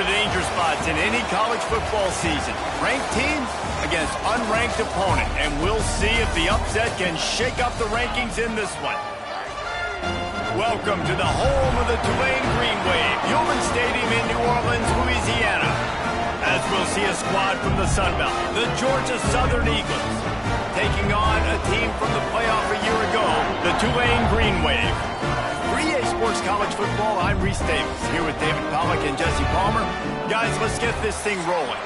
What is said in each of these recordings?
the danger spots in any college football season. Ranked teams against unranked opponent, and we'll see if the upset can shake up the rankings in this one. Welcome to the home of the Tulane Green Wave, Human Stadium in New Orleans, Louisiana. As we'll see a squad from the Sun Belt, the Georgia Southern Eagles, taking on a team from the playoff a year ago, the Tulane Green Wave. For EA Sports College Football, I'm Reese Davis, here with David Pollack and Jesse Palmer. Guys, let's get this thing rolling.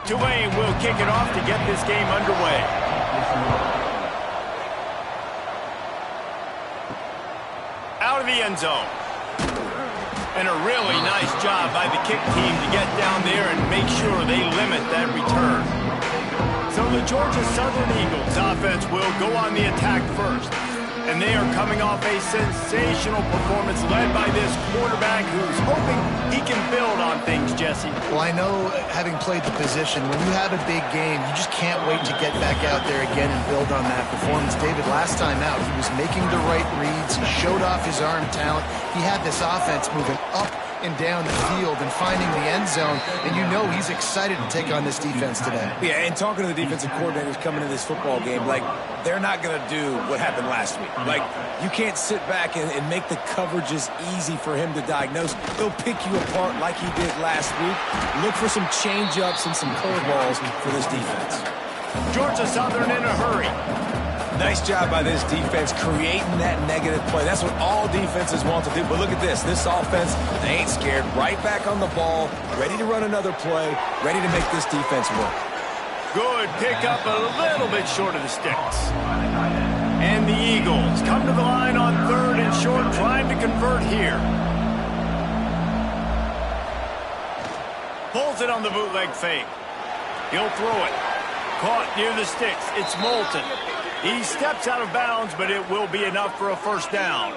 Tulane will kick it off to get this game underway. Out of the end zone. And a really nice job by the kick team to get down there and make sure they limit that return. So the Georgia Southern Eagles offense will go on the attack first. And they are coming off a sensational performance led by this quarterback who's hoping he can build on things, Jesse. Well, I know, having played the position, when you have a big game, you just can't wait to get back out there again and build on that performance. David, last time out, he was making the right reads. He showed off his arm talent. He had this offense moving up and down the field and finding the end zone, and you know he's excited to take on this defense today. Yeah, and talking to the defensive coordinators coming into this football game, like, they're not going to do what happened last week. Like, you can't sit back and make the coverages easy for him to diagnose. They'll pick you apart like he did last week. Look for some change-ups and some curveballs for this defense. Georgia Southern in a hurry. Nice job by this defense creating that negative play. That's what all defenses want to do. But look at this. This offense, they ain't scared. Right back on the ball, ready to run another play, ready to make this defense work. Good pick up, a little bit short of the sticks. And the Eagles come to the line on third and short, trying to convert here. Pulls it on the bootleg fake. He'll throw it. Caught near the sticks. It's Moulton. He steps out of bounds, but it will be enough for a first down.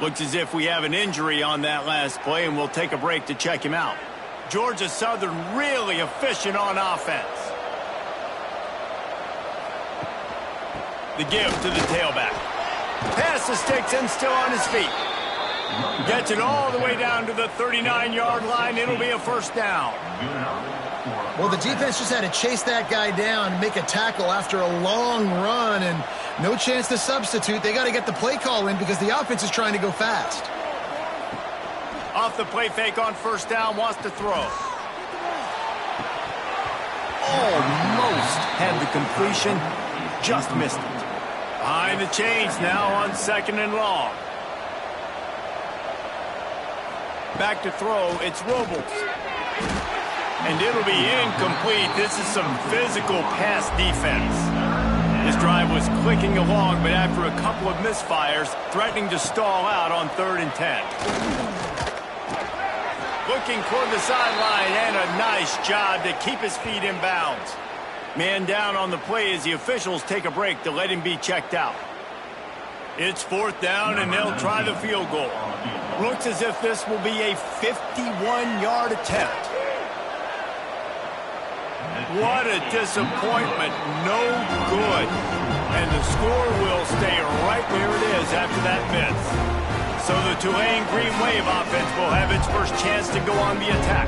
Looks as if we have an injury on that last play, and we'll take a break to check him out. Georgia Southern really efficient on offense. The give to the tailback. Pass the sticks and still on his feet. Gets it all the way down to the 39-yard line. It'll be a first down. Well, the defense just had to chase that guy down and make a tackle after a long run, and no chance to substitute. They got to get the play call in because the offense is trying to go fast. Off the play fake on first down, wants to throw. Almost had the completion, just missed it. Behind the chains now on second and long. Back to throw, it's Robles. And it'll be incomplete. This is some physical pass defense. This drive was clicking along, but after a couple of misfires, threatening to stall out on 3rd and 10. Looking toward the sideline, and a nice job to keep his feet in bounds. Man down on the play as the officials take a break to let him be checked out. It's 4th down, and they'll try the field goal. Looks as if this will be a 51-yard attempt. What a disappointment. No good. And the score will stay right where it is after that miss. So the Tulane Green Wave offense will have its first chance to go on the attack.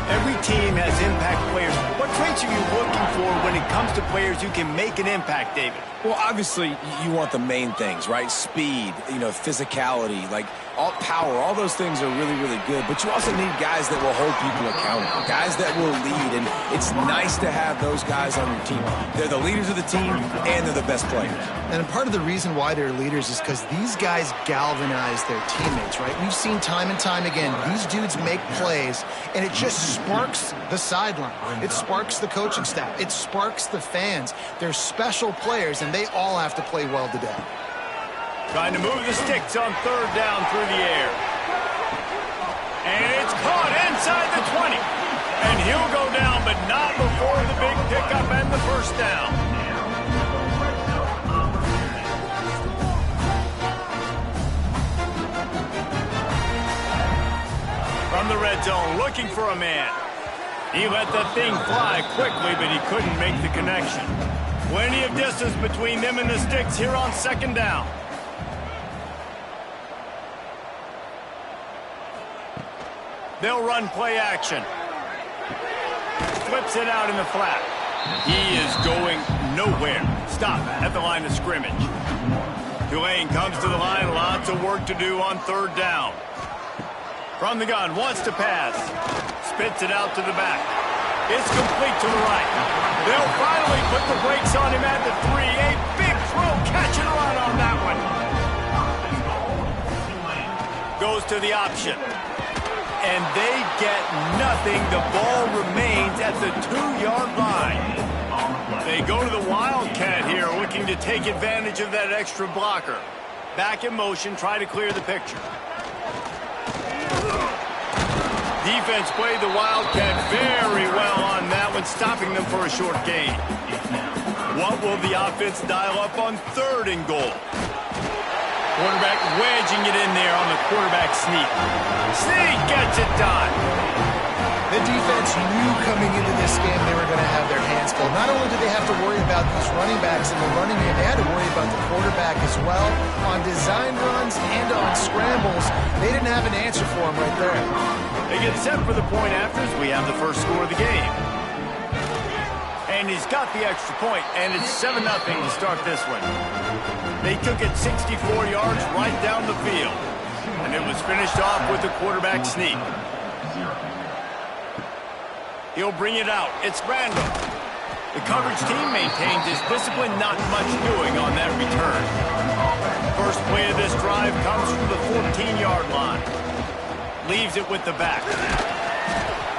Every team has impact players. What traits are you looking for when it comes to players who can make an impact, David? Well, obviously, you want the main things, right? Speed, physicality, like all power, all those things are really, really good. But you also need guys that will hold people accountable, guys that will lead. And it's nice to have those guys on your team. They're the leaders of the team, and they're the best players. And part of the reason why they're leaders is because these guys galvanize their teammates, right? We've seen time and time again, these dudes make plays, and it just sparks the sideline. It sparks the coaching staff. It sparks the fans. They're special players, and they all have to play well today. Trying to move the sticks on 3rd down through the air. And it's caught inside the 20. And he'll go down, but not before the big pickup and the first down. From the red zone, looking for a man. He let that thing fly quickly, but he couldn't make the connection. Plenty of distance between them and the sticks here on second down. They'll run play action. Flips it out in the flat. He is going nowhere. Stop at the line of scrimmage. Tulane comes to the line. Lots of work to do on third down. From the gun, wants to pass. Spits it out to the back. It's complete to the right. They'll finally put the brakes on him at the 3. A big throw, catch and run on that one. Goes to the option. And they get nothing. The ball remains at the 2-yard line. They go to the Wildcat here, looking to take advantage of that extra blocker. Back in motion, try to clear the picture. Defense played the Wildcat very well on that one, stopping them for a short gain. What will the offense dial up on third and goal? Quarterback wedging it in there on the quarterback sneak. Sneak gets it done. The defense knew coming into this game they were going to have their hands full. Not only did they have to worry about these running backs in the running game, they had to worry about the quarterback as well. On design runs and on scrambles, they didn't have an answer for him right there. They get set for the point after as we have the first score of the game. And he's got the extra point, and it's 7-0 to start this one. They took it 64 yards right down the field. And it was finished off with the quarterback sneak. He'll bring it out. It's Randall. The coverage team maintains his discipline, not much doing on that return. First play of this drive comes from the 14-yard line. Leaves it with the back.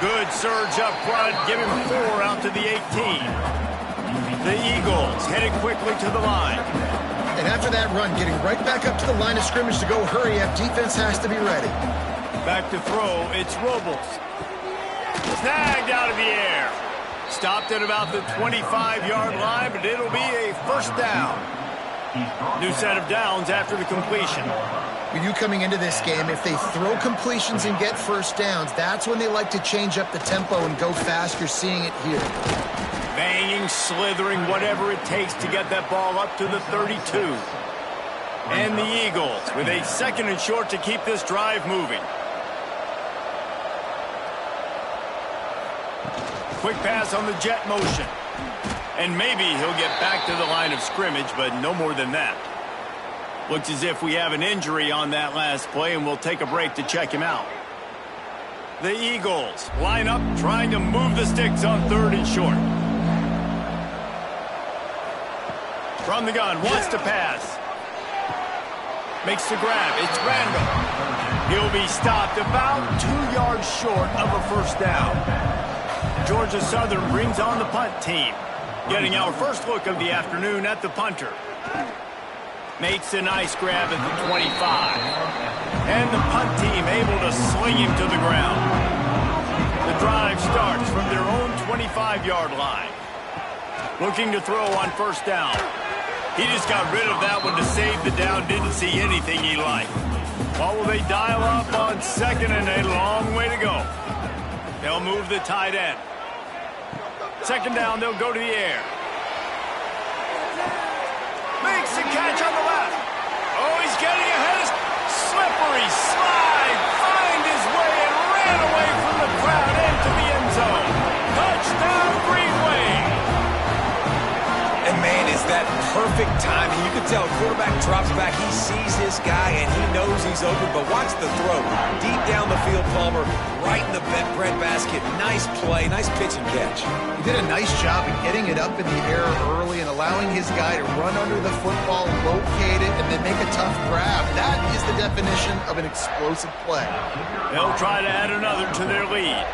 Good surge up front. Give him 4 out to the 18. The Eagles headed quickly to the line. And after that run, getting right back up to the line of scrimmage to go hurry up, defense has to be ready. Back to throw. It's Robles. Snagged out of the air. Stopped at about the 25-yard line, but it'll be a first down. New set of downs after the completion. With you coming into this game, if they throw completions and get first downs, that's when they like to change up the tempo and go fast. You're seeing it here. Banging, slithering, whatever it takes to get that ball up to the 32. And the Eagles with a 2nd and short to keep this drive moving. Quick pass on the jet motion. And maybe he'll get back to the line of scrimmage, but no more than that. Looks as if we have an injury on that last play, and we'll take a break to check him out. The Eagles line up, trying to move the sticks on 3rd and short. From the gun, wants to pass. Makes the grab. It's Randall. He'll be stopped about 2 yards short of a first down. Georgia Southern brings on the punt team. Getting our first look of the afternoon at the punter. Makes a nice grab at the 25. And the punt team able to sling him to the ground. The drive starts from their own 25-yard line. Looking to throw on first down. He just got rid of that one to save the down. Didn't see anything he liked. What will they dial up on 2nd and a long way to go? They'll move the tight end. 2nd down, they'll go to the air. Makes the catch on the left. Oh, he's getting ahead. Slippery slide. Find his way and ran away from the crowd into the end zone. Touchdown, Green Wave. And man, is that perfect timing. You can tell quarterback drops back. He sees his guy and he knows he's open. But watch the throw. Deep down the field, Palmer. Right in the bread basket. Nice play. Nice pitch and catch. He did a nice job of getting it up in the air early and allowing his guy to run under the football, locate it, and then make a tough grab. That is the definition of an explosive play. They'll try to add another to their lead.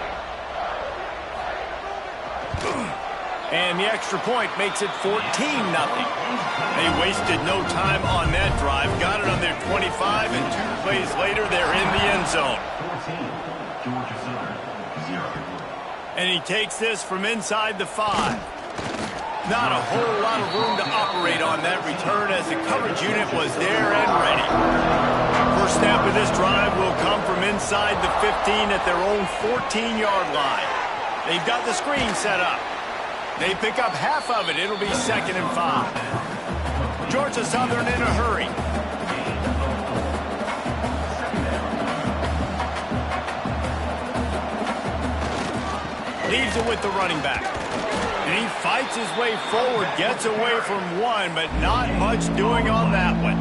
And the extra point makes it 14-0. They wasted no time on that drive. Got it on their 25, and 2 plays later, they're in the end zone. And he takes this from inside the 5. Not a whole lot of room to operate on that return as the coverage unit was there and ready. First snap of this drive will come from inside the 15 at their own 14-yard line. They've got the screen set up. They pick up half of it. It'll be 2nd and 5. Georgia Southern in a hurry. Leaves it with the running back. And he fights his way forward, gets away from one, but not much doing on that one.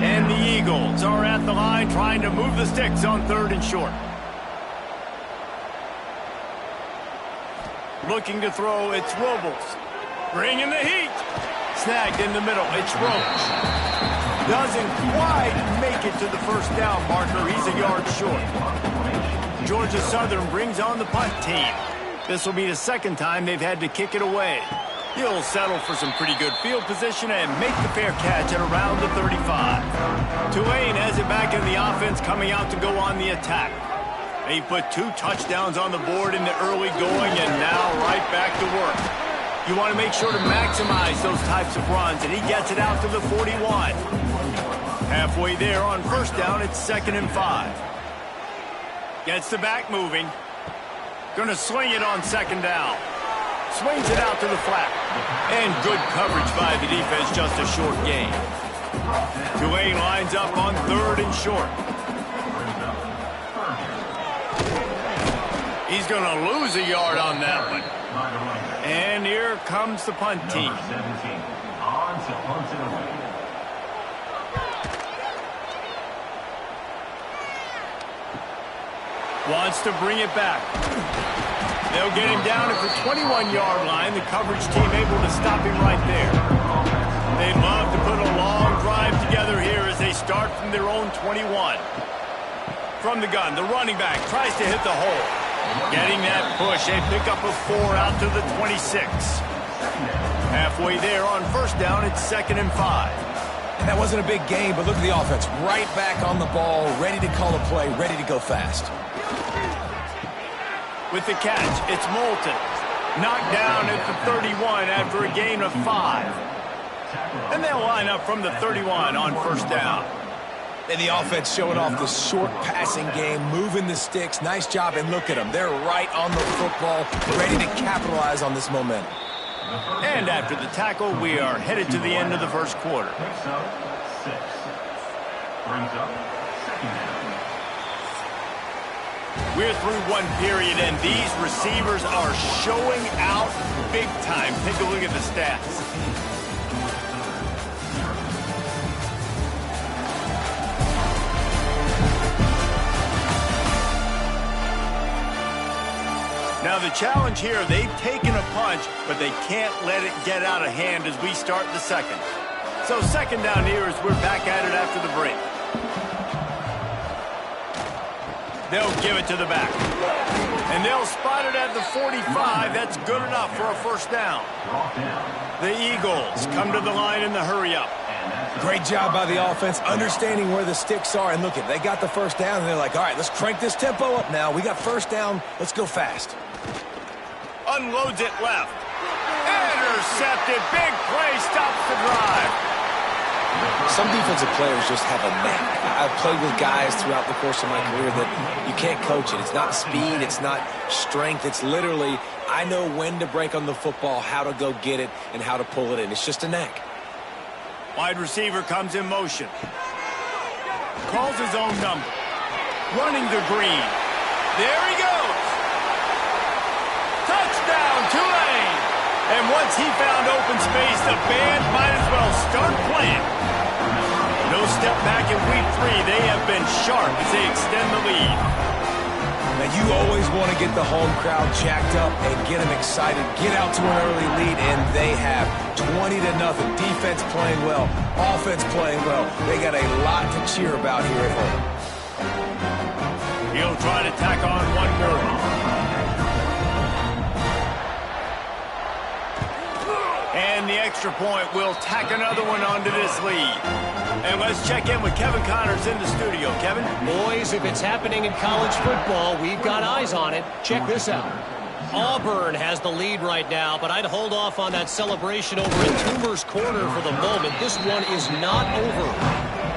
And the Eagles are at the line trying to move the sticks on 3rd and short. Looking to throw, it's Robles. Bringing the heat. Snagged in the middle, it's Robles. Doesn't quite make it to the first down marker. He's a yard short. Georgia Southern brings on the punt team. This will be the 2nd time they've had to kick it away. He'll settle for some pretty good field position and make the fair catch at around the 35. Tulane has it back in the offense, coming out to go on the attack. He put 2 touchdowns on the board in the early going, and now right back to work. You want to make sure to maximize those types of runs, and he gets it out to the 41. Halfway there on 1st down, it's 2nd and 5. Gets the back moving. Going to swing it on 2nd down. Swings it out to the flat. And good coverage by the defense, just a short gain. Tulane lines up on 3rd and short. He's going to lose a yard on that one. And here comes the punt team. Wants to bring it back. They'll get him down at the 21-yard line. The coverage team able to stop him right there. They'd love to put a long drive together here as they start from their own 21. From the gun, the running back tries to hit the hole. Getting that push, they pick up a 4 out to the 26. Halfway there on 1st down, it's 2nd and 5. And that wasn't a big gain, but look at the offense. Right back on the ball, ready to call a play, ready to go fast. With the catch, it's Moulton. Knocked down at the 31 after a gain of 5. And they'll line up from the 31 on 1st down. And the offense showing off the short passing game, moving the sticks. Nice job, and look at them. They're right on the football, ready to capitalize on this momentum. And after the tackle, we are headed to the end of the 1st quarter. We're through 1 period, and these receivers are showing out big time. Take a look at the stats. Now the challenge here, they've taken a punch, but they can't let it get out of hand as we start the 2nd. So 2nd down here as we're back at it after the break. They'll give it to the back. And they'll spot it at the 45. That's good enough for a 1st down. The Eagles come to the line in the hurry-up. Great job by the offense, understanding where the sticks are. And look, they got the 1st down, and they're like, all right, let's crank this tempo up now. We got 1st down. Let's go fast. Unloads it left. Intercepted. Big play. Stops the drive. Some defensive players just have a knack. I've played with guys throughout the course of my career that you can't coach it. It's not speed. It's not strength. It's literally, I know when to break on the football, how to go get it, and how to pull it in. It's just a knack. Wide receiver comes in motion. Calls his own number. Running the green. There he goes. Touchdown, Tulane. And once he found open space, the band might as well start playing. No step back in week 3. They have been sharp as they extend the lead. Now, you always want to get the home crowd jacked up and get them excited. Get out to an early lead, and they have 20-0. Defense playing well, offense playing well. They got a lot to cheer about here at home. He'll try to tack on one more. And the extra point will tack another one onto this lead. And let's check in with Kevin Connors in the studio. Kevin? Boys, if it's happening in college football, we've got eyes on it. Check this out. Auburn has the lead right now, but I'd hold off on that celebration over in Toomer's Corner for the moment. This one is not over.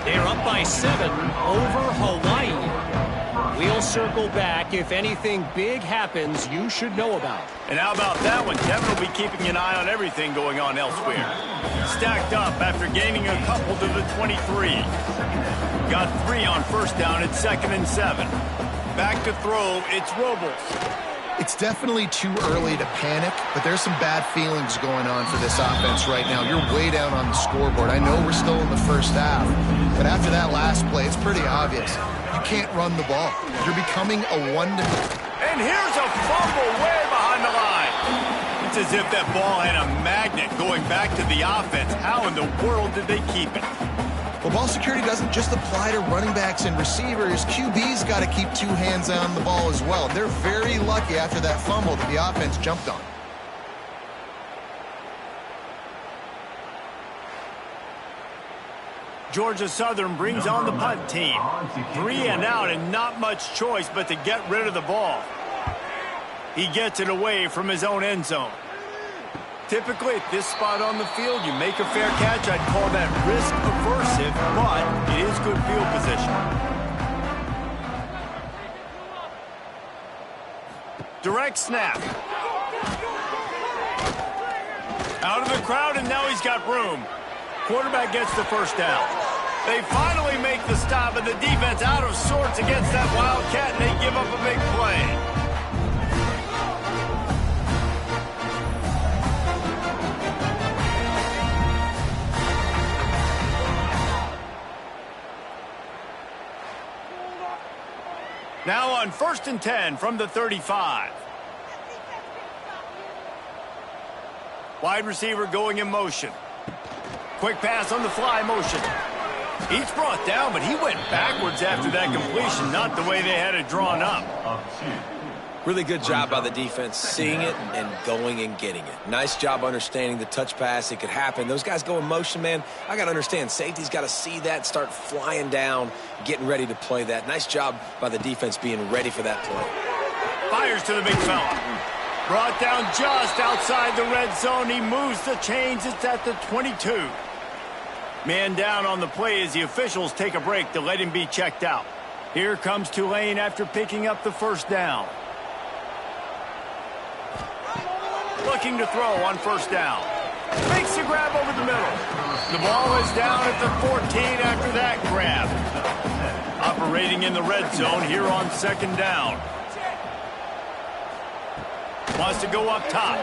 They're up by 7 over Hawaii. We'll circle back if anything big happens you should know about. And how about that one? Kevin will be keeping an eye on everything going on elsewhere. Stacked up after gaining a couple to the 23. Got 3 on first down at 2nd and 7. Back to throw, it's Robles. It's definitely too early to panic, but there's some bad feelings going on for this offense right now. You're way down on the scoreboard. I know we're still in the first half, but after that last play, it's pretty obvious. You can't run the ball. You're becoming a one-dimensional. And here's a fumble way behind the line. It's as if that ball had a magnet going back to the offense. How in the world did they keep it? Well, ball security doesn't just apply to running backs and receivers. QB's got to keep 2 hands on the ball as well. They're very lucky after that fumble that the offense jumped on. Georgia Southern brings on the punt team. 3 and out and not much choice but to get rid of the ball. He gets it away from his own end zone. Typically, at this spot on the field, you make a fair catch. I'd call that risk aversive, but it is good field position. Direct snap. Out of the crowd, and now he's got room. Quarterback gets the first down. They finally make the stop, and the defense out of sorts against that Wildcat, and they give up a big play. Now on 1st and 10 from the 35. Wide receiver going in motion. Quick pass on the fly motion. He's brought down, but he went backwards after that completion, not the way they had it drawn up. Really good job by the defense, seeing it and going and getting it. Nice job understanding the touch pass. It could happen. Those guys go in motion, man. I got to understand. Safety's got to see that, start flying down, getting ready to play that. Nice job by the defense being ready for that play. Fires to the big fella. Brought down just outside the red zone. He moves the chains. It's at the 22. Man down on the play as the officials take a break to let him be checked out. Here comes Tulane after picking up the first down. Looking to throw on first down. Makes the grab over the middle. The ball is down at the 14 after that grab. Operating in the red zone here on 2nd down. Wants to go up top.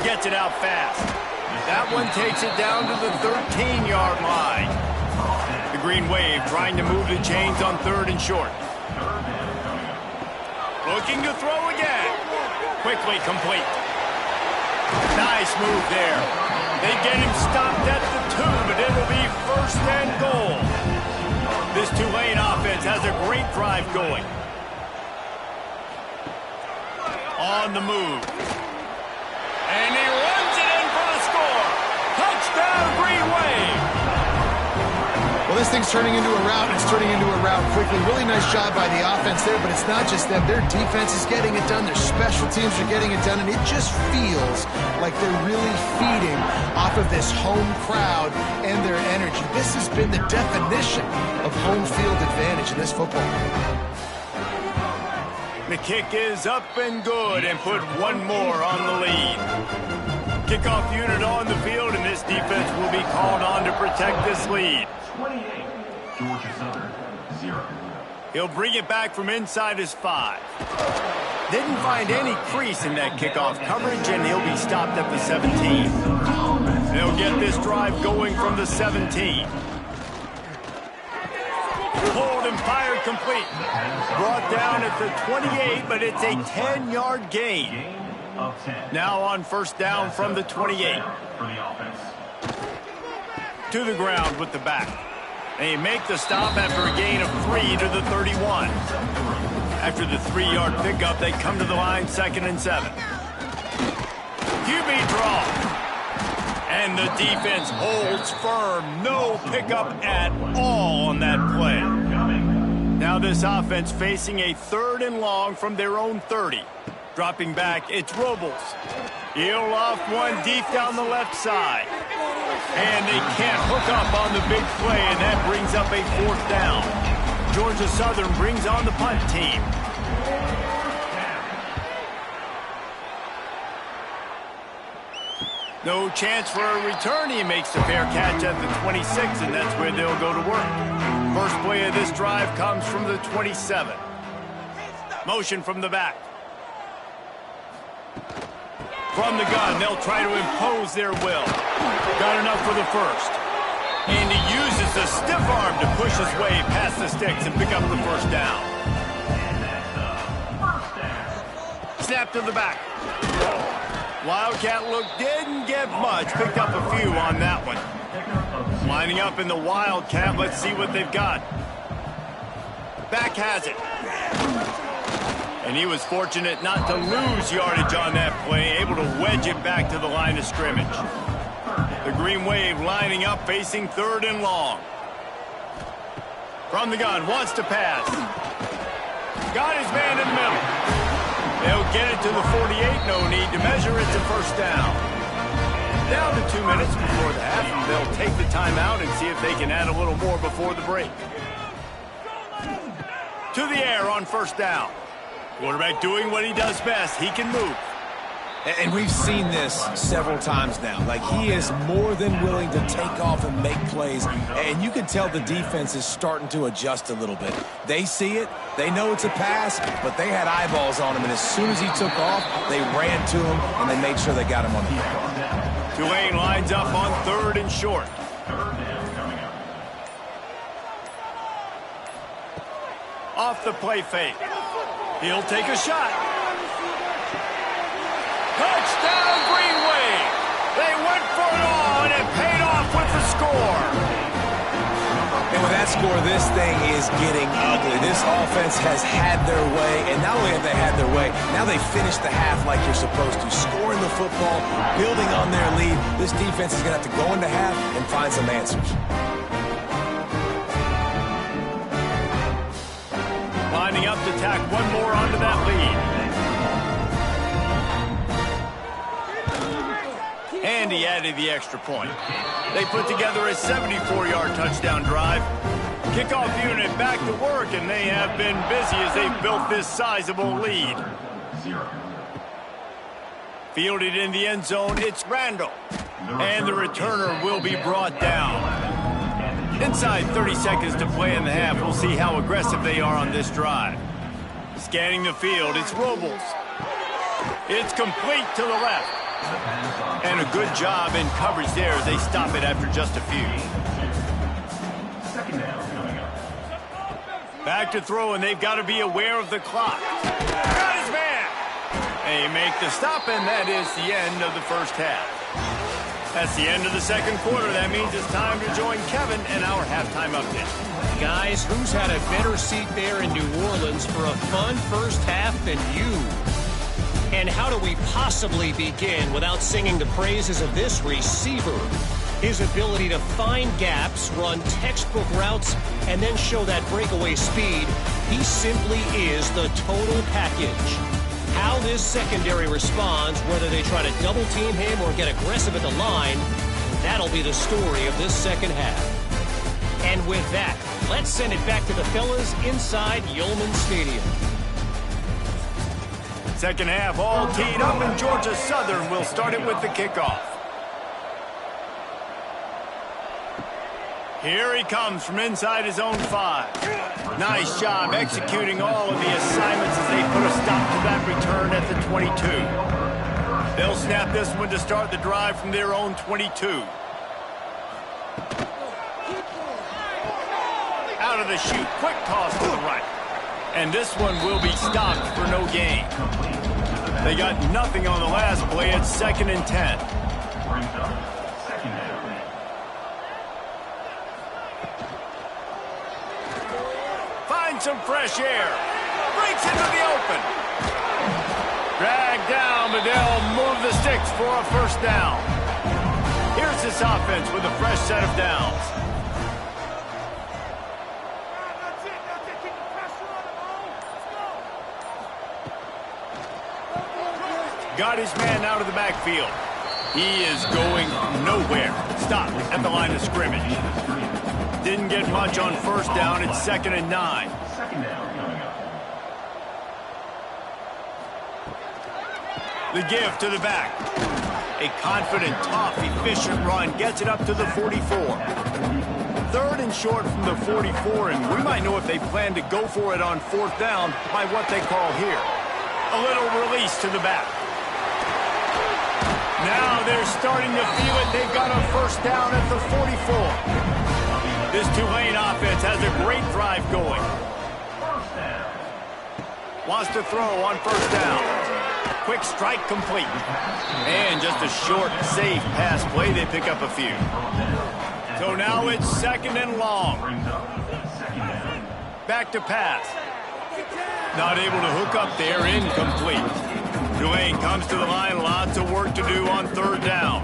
Gets it out fast. That one takes it down to the 13-yard line. The Green Wave trying to move the chains on 3rd and short. Looking to throw again. Quickly complete. Nice move there. They get him stopped at the 2, but it'll be 1st and goal. This Tulane offense has a great drive going. On the move. And he runs it in for the score. Touchdown, Green Wave. Well, this thing's turning into a rout. It's turning into a rout quickly. Really nice job by the offense there, but it's not just them. Their defense is getting it done. Their special teams are getting it done, and it just feels like they're really feeding off of this home crowd and their energy. This has been the definition of home field advantage in this football game. The kick is up and good and put one more on the lead. Kickoff unit on the field, and this defense will be called on to protect this lead. 28, Georgia Southern, 0. He'll bring it back from inside his 5. Didn't find any crease in that kickoff coverage, and he'll be stopped at the 17. They'll get this drive going from the 17. Pulled and fired complete. Brought down at the 28, but it's a 10-yard gain. Now on first down from the 28. To the ground with the back. They make the stop after a gain of 3 to the 31. After the 3-yard pickup, they come to the line 2nd and 7. QB draw. And the defense holds firm. No pickup at all on that play. Now this offense facing a 3rd and long from their own 30. Dropping back, it's Robles. He'll off one deep down the left side. And they can't hook up on the big play, and that brings up a 4th down. Georgia Southern brings on the punt team. No chance for a return. He makes the fair catch at the 26, and that's where they'll go to work. First play of this drive comes from the 27. Motion from the back. From the gun, they'll try to impose their will. Got enough for the first. And he uses the stiff arm to push his way past the sticks and pick up the first down. Snap to the back. Wildcat look didn't get much. Picked up a few on that one. Lining up in the Wildcat. Let's see what they've got. Back has it. And he was fortunate not to lose yardage on that play. Able to wedge it back to the line of scrimmage. The Green Wave lining up, facing 3rd and long. From the gun, wants to pass. Got his man in the middle. They'll get it to the 48. No need to measure. It's a first down. Down to 2 minutes before the half, and they'll take the timeout and see if they can add a little more before the break. To the air on first down. Quarterback doing what he does best. He can move. And we've seen this several times now. Like, he is more than willing to take off and make plays. And you can tell the defense is starting to adjust a little bit. They see it. They know it's a pass, but they had eyeballs on him. And as soon as he took off, they ran to him, and they made sure they got him on the field. Tulane lines up on 3rd and short. Off the play fake. He'll take a shot. Touchdown, Green Wave! They went for it all, and it paid off with the score. And with that score, this thing is getting ugly. This offense has had their way, and not only have they had their way, now they finished the half like you're supposed to, scoring the football, building on their lead. This defense is going to have to go into half and find some answers. Lining up to tack one more onto that lead. And he added the extra point. They put together a 74-yard touchdown drive. Kickoff unit back to work, and they have been busy as they've built this sizable lead. Fielded in the end zone, it's Randall. And the returner will be brought down. Inside 30 seconds to play in the half. We'll see how aggressive they are on this drive. Scanning the field, it's Robles. It's complete to the left. And a good job in coverage there as they stop it after just a few. Back to throw, and they've got to be aware of the clock. Got his man. They make the stop, and that is the end of the first half. That's the end of the second quarter. That means it's time to join Kevin and our halftime update. Guys, who's had a better seat there in New Orleans for a fun first half than you? And how do we possibly begin without singing the praises of this receiver? His ability to find gaps, run textbook routes, and then show that breakaway speed. He simply is the total package. How this secondary responds, whether they try to double-team him or get aggressive at the line, that'll be the story of this second half. And with that, let's send it back to the fellas inside Yulman Stadium. Second half all teed up, and Georgia Southern will start it with the kickoff. Here he comes from inside his own 5. Nice job executing all of the assignments as they put a stop to that return at the 22. They'll snap this one to start the drive from their own 22. Out of the chute, quick toss to the right. And this one will be stopped for no gain. They got nothing on the last play. It's 2nd and 10. Finds some fresh air. Breaks into the open. Dragged down, but they'll move the sticks for a first down. Here's this offense with a fresh set of downs. Got his man out of the backfield. He is going nowhere. Stop at the line of scrimmage. Didn't get much on first down. It's 2nd and 9. Second down coming up. The give to the back. A confident, tough, efficient run gets it up to the 44. 3rd and short from the 44, and we might know if they plan to go for it on 4th down by what they call here. A little release to the back. Now they're starting to feel it. They've got a first down at the 44. This Tulane offense has a great drive going. Wants to throw on first down. Quick strike complete. And just a short, safe pass play. They pick up a few. So now it's 2nd and long. Back to pass. Not able to hook up there. Incomplete. Tulane comes to the line. Lots of work to do on 3rd down.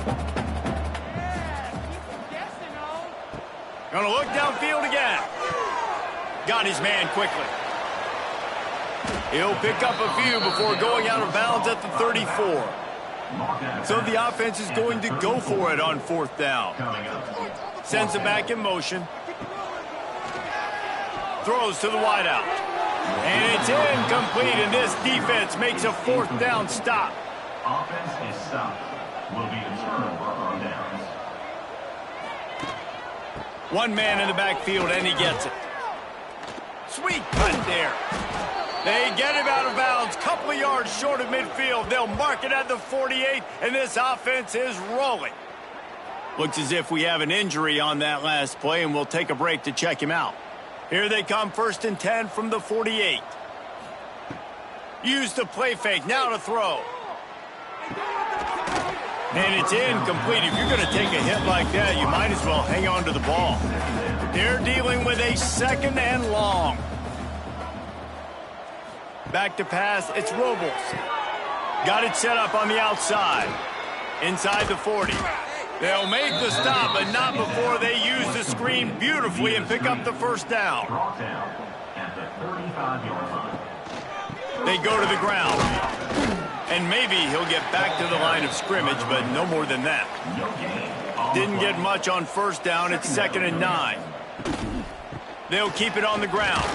Gonna look downfield again. Got his man quickly. He'll pick up a few before going out of bounds at the 34. So the offense is going to go for it on 4th down. Sends it back in motion. Throws to the wideout. And it's incomplete, and this defense makes a 4th down stop. Offense is stopped. Will be a turnover on downs. One man in the backfield, and he gets it. Sweet cut there. They get him out of bounds, couple of yards short of midfield. They'll mark it at the 48, and this offense is rolling. Looks as if we have an injury on that last play, and we'll take a break to check him out. Here they come, 1st and 10 from the 48. Use the play fake, now to throw. And it's incomplete. If you're going to take a hit like that, you might as well hang on to the ball. They're dealing with a 2nd and long. Back to pass, it's Robles. Got it set up on the outside. Inside the 40. They'll make the stop, but not before they use the screen beautifully and pick up the first down. Brought down at the 35-yard line. They go to the ground. And maybe he'll get back to the line of scrimmage, but no more than that. Didn't get much on first down. It's 2nd and 9. They'll keep it on the ground.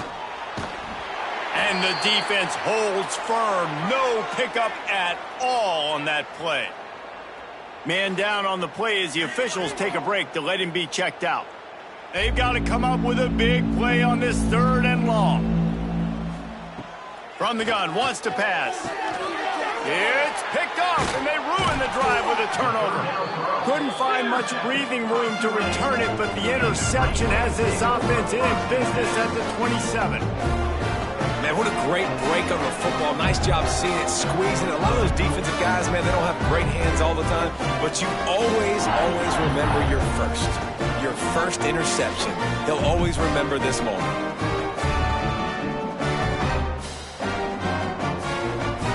And the defense holds firm. No pickup at all on that play. Man down on the play as the officials take a break to let him be checked out. They've got to come up with a big play on this 3rd and long. From the gun, wants to pass. It's picked off, and they ruin the drive with a turnover. Couldn't find much breathing room to return it, but the interception has this offense in business at the 27. Man, what a great break on the football. Nice job seeing it, squeezing it. A lot of those defensive guys, man, they don't have great hands all the time, but you always remember your first interception. He'll always remember this moment.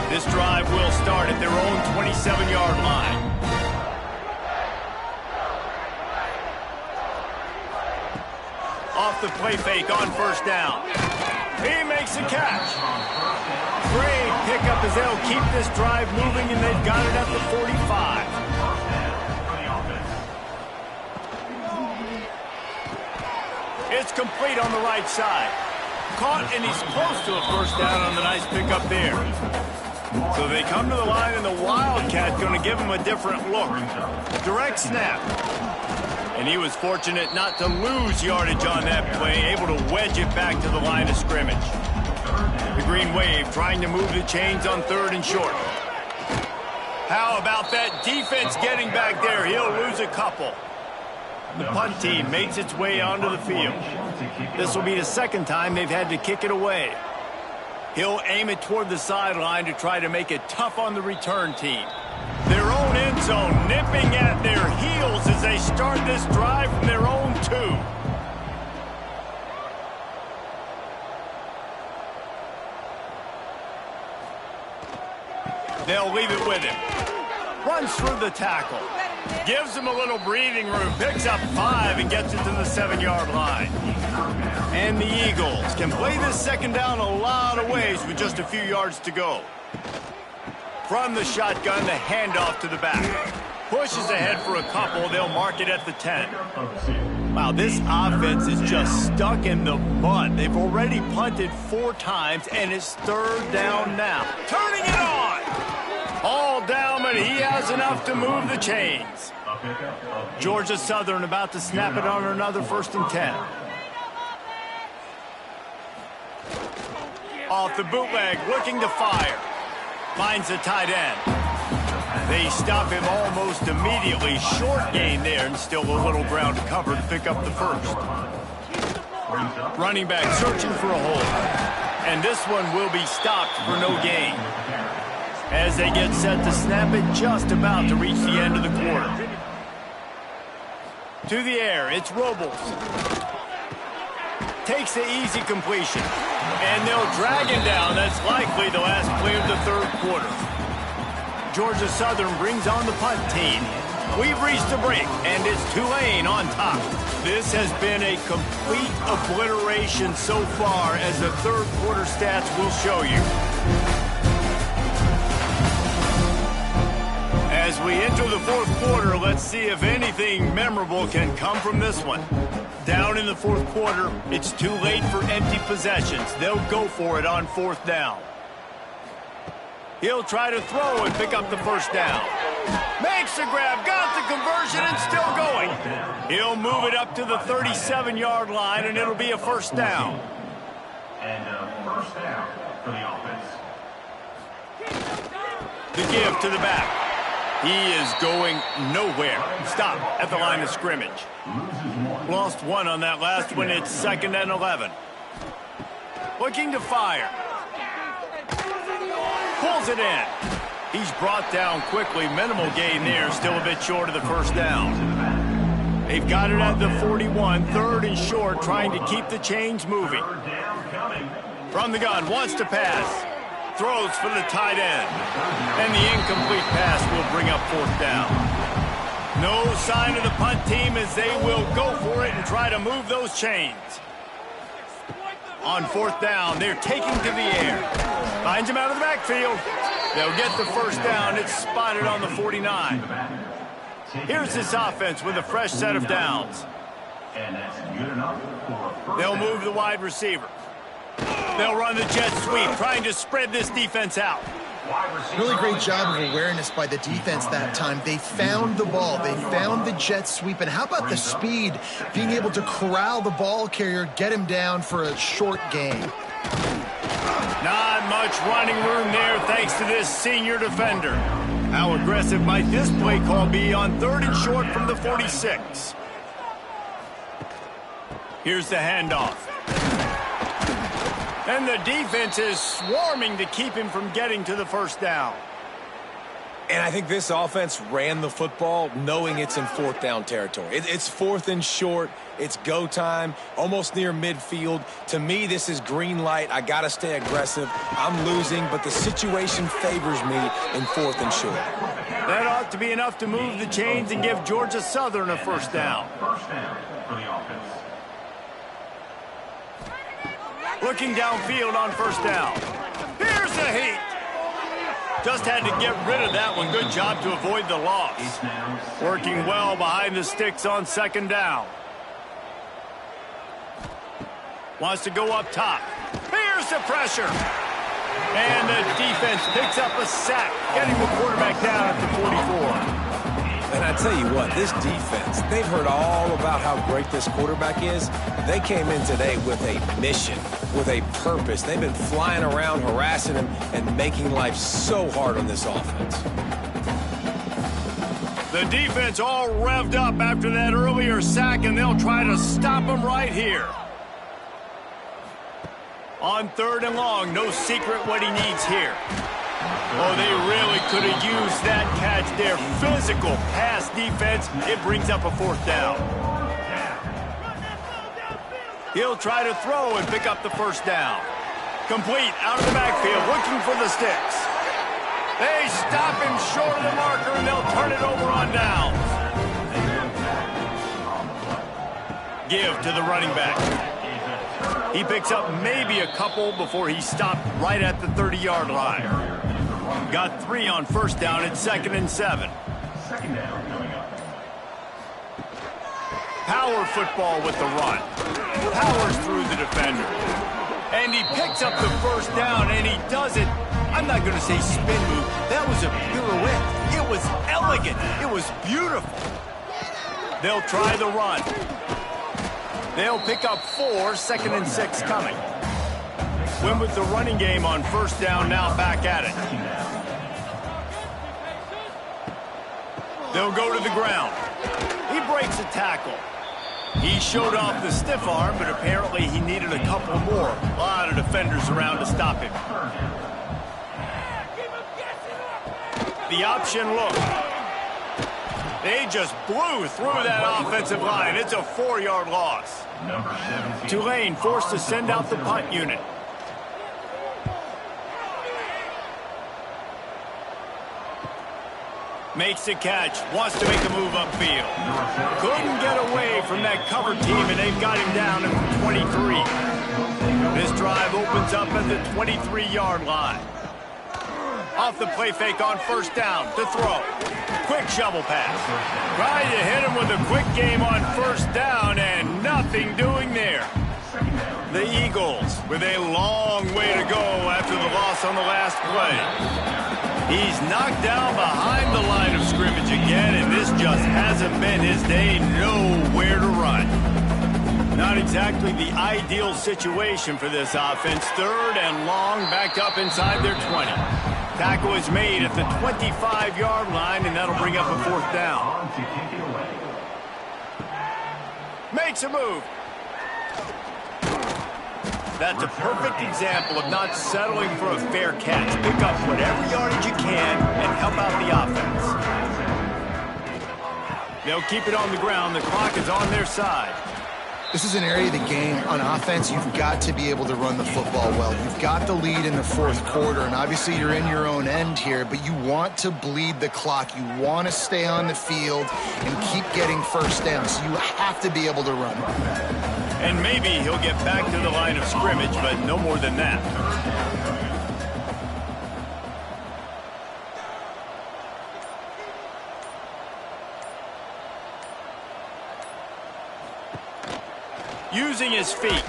This drive will start at their own 27-yard line. Off the play fake on first down. He makes a catch. Great pickup as they'll keep this drive moving, and they've got it at the 45. It's complete on the right side. Caught, and he's close to a first down on the nice pickup there. So they come to the line, and the Wildcat going to give him a different look. Direct snap. And he was fortunate not to lose yardage on that play, able to wedge it back to the line of scrimmage. The Green Wave trying to move the chains on 3rd and short. How about that defense getting back there? He'll lose a couple. The punt team makes its way onto the field. This will be the 2nd time they've had to kick it away. He'll aim it toward the sideline to try to make it tough on the return team. Their own end zone nipping at their heels as they start this drive from their own 2. They'll leave it with him. Runs through the tackle. Gives him a little breathing room. Picks up 5 and gets it to the 7-yard line. And the Eagles can play this 2nd down a lot of ways with just a few yards to go. From the shotgun, the handoff to the back. Pushes ahead for a couple. They'll mark it at the 10. Wow, this offense is just stuck in the mud. They've already punted 4 times, and it's 3rd down now. Turning it on! All down, but he has enough to move the chains. Georgia Southern about to snap it on another 1st and 10. Off the bootleg, looking to fire. Finds the tight end. They stop him almost immediately. Short gain there, and still a little ground to cover to pick up the 1st. Running back searching for a hole. And this one will be stopped for no gain. As they get set to snap it, just about to reach the end of the quarter. To the air, it's Robles. Takes the easy completion. And they'll drag him down. That's likely the last play of the 3rd quarter. Georgia Southern brings on the punt team. We've reached the break, and it's Tulane on top. This has been a complete obliteration so far, as the 3rd quarter stats will show you. As we enter the 4th quarter, let's see if anything memorable can come from this one. Down in the 4th quarter, it's too late for empty possessions. They'll go for it on 4th down. He'll try to throw and pick up the 1st down. Makes the grab, got the conversion, and still going. He'll move it up to the 37-yard line, and it'll be a 1st down. And a 1st down for the offense. The give to the back. He is going nowhere. Stop at the line of scrimmage. Lost 1 on that last one. It's 2nd and 11. Looking to fire. Pulls it in. He's brought down quickly. Minimal gain there. Still a bit short of the 1st down. They've got it at the 41. 3rd and short, trying to keep the chains moving. From the gun, wants to pass. Throws for the tight end. And the incomplete pass will bring up 4th down. No sign of the punt team, as they will go for it and try to move those chains. On 4th down, they're taking to the air. Finds him out of the backfield. They'll get the 1st down. It's spotted on the 49. Here's this offense with a fresh set of downs. They'll move the wide receiver. They'll run the jet sweep, trying to spread this defense out. Really great job of awareness by the defense that time. They found the ball. They found the jet sweep. And how about the speed? Being able to corral the ball carrier, get him down for a short gain. Not much running room there thanks to this senior defender. How aggressive might this play call be on 3rd and short from the 46? Here's the handoff. And the defense is swarming to keep him from getting to the 1st down. And I think this offense ran the football knowing it's in 4th down territory. It's 4th and short. It's go time, almost near midfield. To me, this is green light. I got to stay aggressive. I'm losing, but the situation favors me in 4th and short. That ought to be enough to move the chains and give Georgia Southern a 1st down. 1st down for the offense. Looking downfield on 1st down. Here's the heat. Just had to get rid of that one. Good job to avoid the loss. Working well behind the sticks on 2nd down. Wants to go up top. Here's the pressure. And the defense picks up a sack, getting the quarterback down at the 44. And I tell you what, this defense, they've heard all about how great this quarterback is. They came in today with a mission, with a purpose. They've been flying around, harassing him, and making life so hard on this offense. The defense all revved up after that earlier sack, and they'll try to stop him right here. On 3rd and long, no secret what he needs here. Oh, they really could have used that catch there. Physical pass defense. It brings up a 4th down. He'll try to throw and pick up the 1st down. Complete out of the backfield, looking for the sticks. They stop him short of the marker, and they'll turn it over on downs. Give to the running back. He picks up maybe a couple before he stopped right at the 30-yard line. Got 3 on 1st down. It's 2nd and 7. 2nd down coming up. Power football with the run. Powers through the defender. And he picks up the first down, and he does it. I'm not going to say spin move. That was a pirouette. It was elegant. It was beautiful. They'll try the run. They'll pick up 4, 2nd and 6 coming. Win with the running game on first down, now back at it. They'll go to the ground. He breaks a tackle. He showed off the stiff arm, but apparently he needed a couple more. A lot of defenders around to stop him. The option look. They just blew through that offensive line. It's a 4-yard loss. Tulane forced to send out the punt unit. Makes the catch, wants to make a move upfield. Couldn't get away from that cover team, and they've got him down at the 23. This drive opens up at the 23-yard line. Off the play fake on first down to throw. Quick shovel pass. Trying to hit him with a quick game on first down, and nothing doing there. The Eagles with a long way to go after the loss on the last play. He's knocked down behind the line of scrimmage again, and this just hasn't been his day. Nowhere to run. Not exactly the ideal situation for this offense. 3rd and long, backed up inside their 20. Tackle is made at the 25-yard line, and that'll bring up a 4th down. Makes a move. That's a perfect example of not settling for a fair catch. Pick up whatever yardage you can and help out the offense. They'll keep it on the ground. The clock is on their side. This is an area of the game on offense you've got to be able to run the football well. You've got the lead in the 4th quarter, and obviously you're in your own end here, but you want to bleed the clock. You want to stay on the field and keep getting first down, so you have to be able to run. And maybe he'll get back to the line of scrimmage, but no more than that. Using his feet.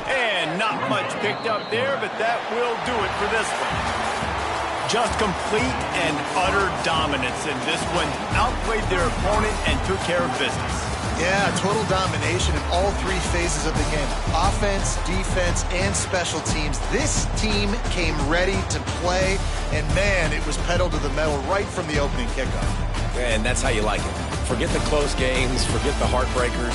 And not much picked up there, but that will do it for this one. Just complete and utter dominance in this one. Outplayed their opponent and took care of business. Yeah, total domination in all 3 phases of the game. Offense, defense, and special teams. This team came ready to play, and man, it was pedal to the metal right from the opening kickoff. And that's how you like it. Forget the close games, forget the heartbreakers,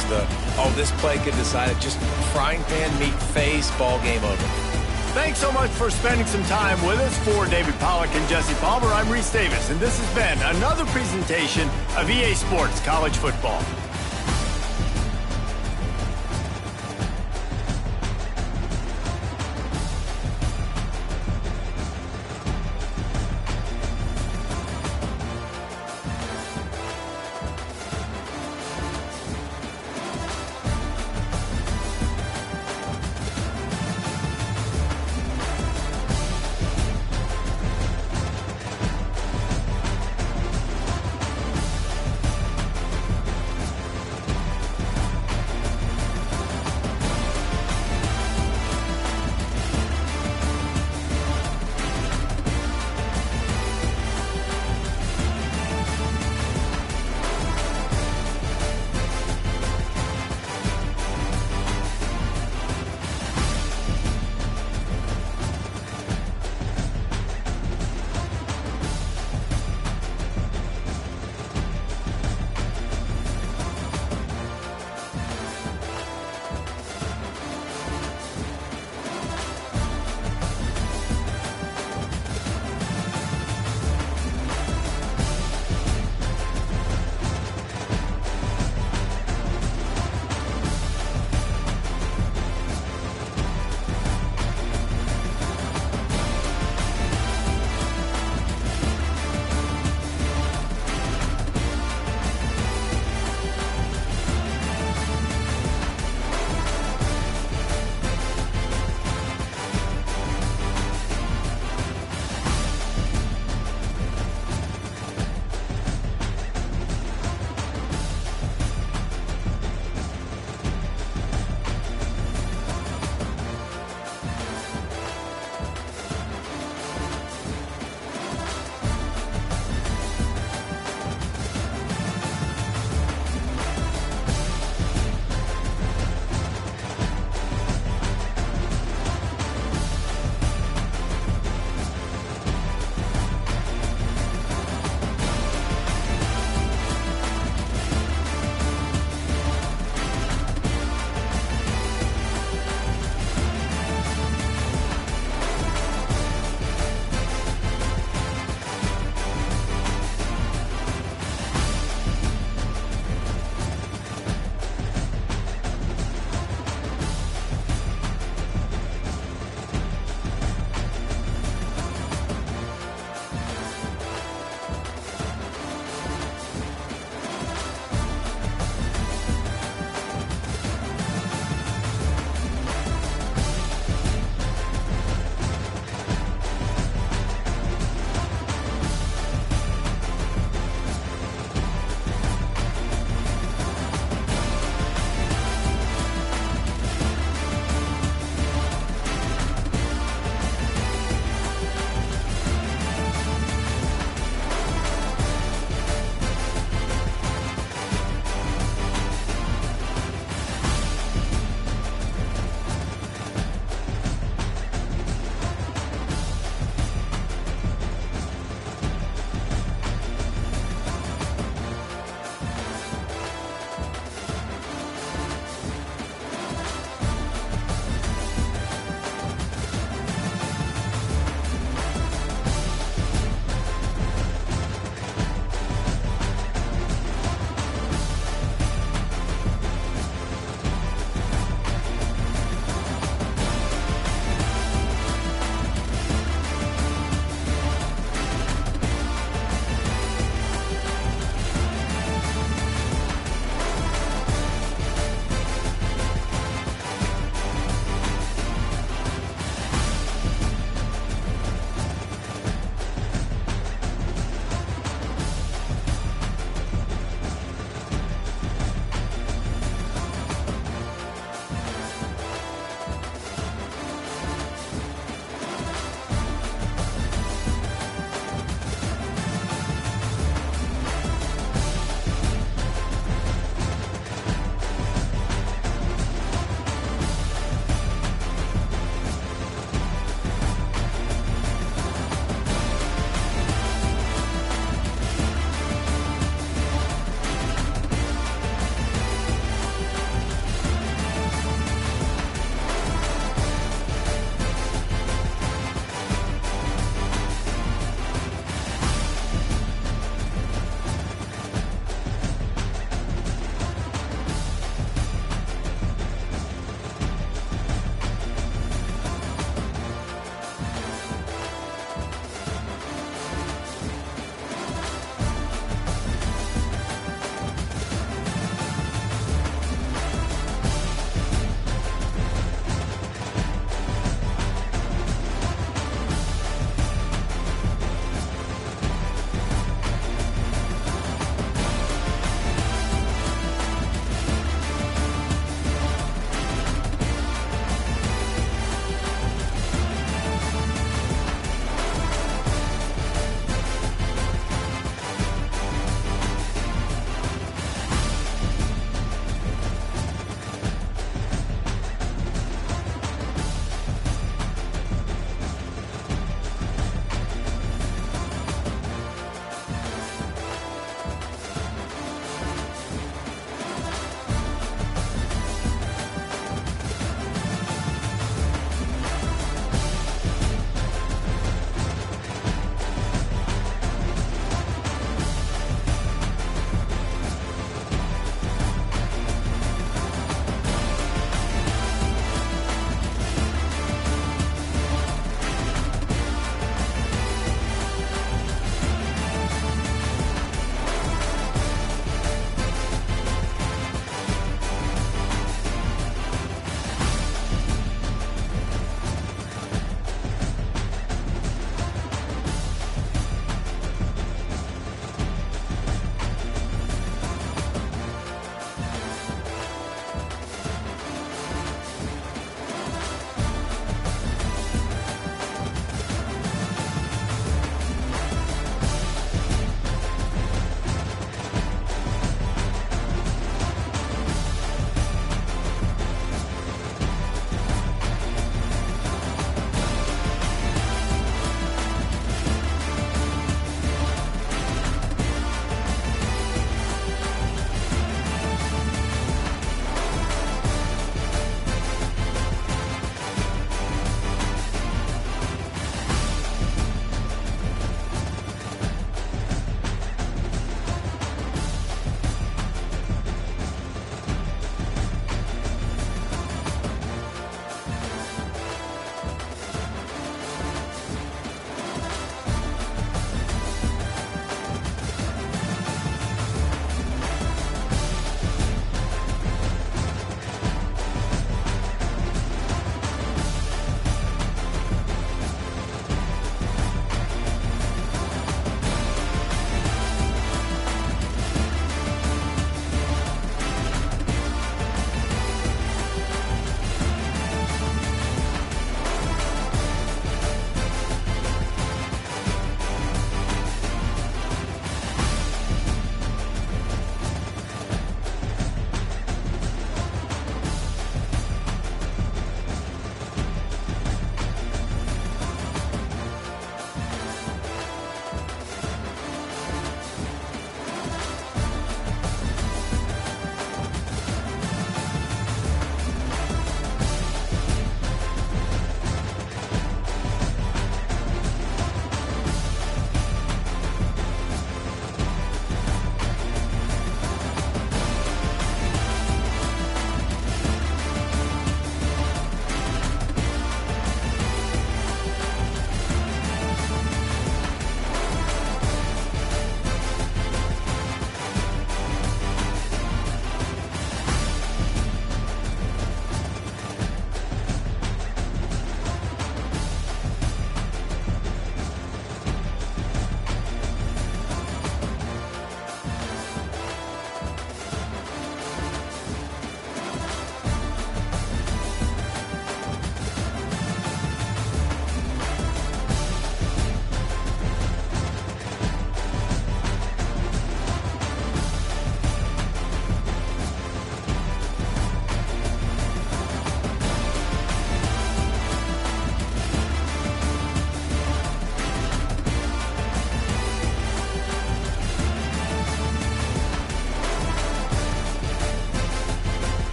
this play could decide it. Just frying pan meat face, ball game over. Thanks so much for spending some time with us. For David Pollack and Jesse Palmer, I'm Reese Davis, and this has been another presentation of EA Sports College Football.